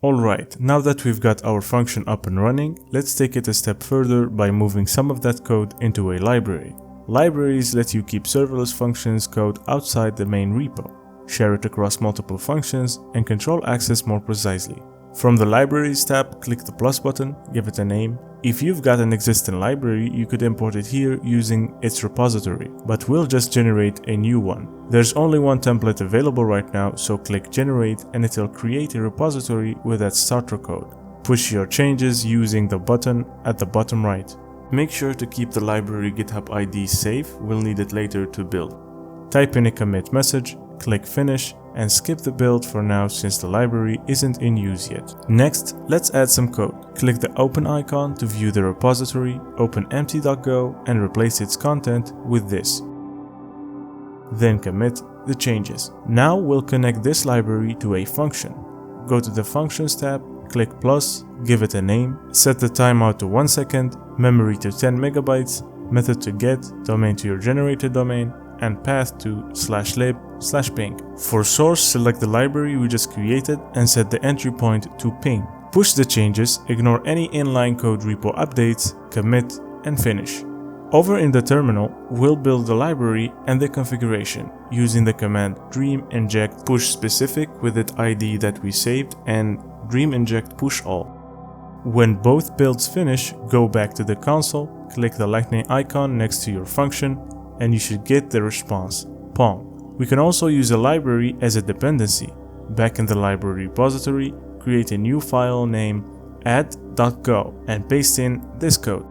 Alright, now that we've got our function up and running, let's take it a step further by moving some of that code into a library. Libraries let you keep serverless functions code outside the main repo, share it across multiple functions, and control access more precisely. From the Libraries tab, click the plus button, give it a name. If you've got an existing library, you could import it here using its repository, but we'll just generate a new one. There's only one template available right now, so click Generate and it'll create a repository with that starter code. Push your changes using the button at the bottom right. Make sure to keep the library GitHub ID safe, we'll need it later to build. Type in a commit message, click Finish, and skip the build for now since the library isn't in use yet. Next, let's add some code. Click the open icon to view the repository, open empty.go and replace its content with this. Then commit the changes. Now we'll connect this library to a function. Go to the Functions tab, click plus, give it a name, set the timeout to 1 second, memory to 10 megabytes, method to get, domain to your generated domain, and path to /lib/ping. For source, select the library we just created and set the entry point to ping. Push the changes, ignore any inline code repo updates, commit, and finish. Over in the terminal, we'll build the library and the configuration using the command dream inject push specific with its ID that we saved and dream inject push all. When both builds finish, go back to the console, click the lightning icon next to your function, and you should get the response, Pong. We can also use a library as a dependency. Back in the library repository, create a new file named add.go and paste in this code.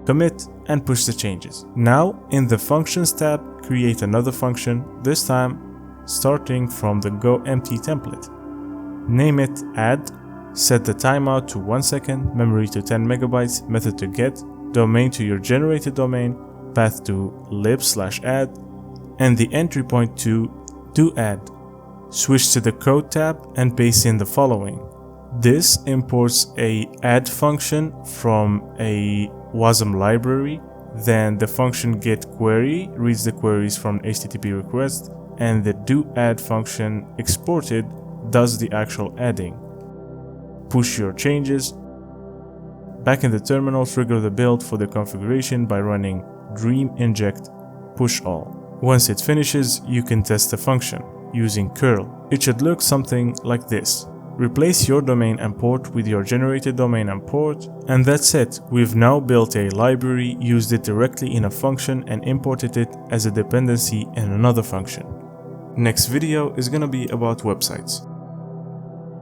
Commit and push the changes. Now, in the Functions tab, create another function, this time starting from the goEmpty template. Name it add, set the timeout to 1 second, memory to 10 megabytes, method to get, domain to your generated domain, path to lib/add, and the entry point to add. Switch to the Code tab and paste in the following. This imports a add function from a WASM library, then the function getQuery reads the queries from HTTP request, and the doAdd function exported does the actual adding. Push your changes. Back in the terminal, trigger the build for the configuration by running dream inject push all. Once it finishes, you can test the function using curl. It should look something like this. Replace your domain and port with your generated domain and port, and that's it. We've now built a library, used it directly in a function, and imported it as a dependency in another function. Next video is gonna be about websites.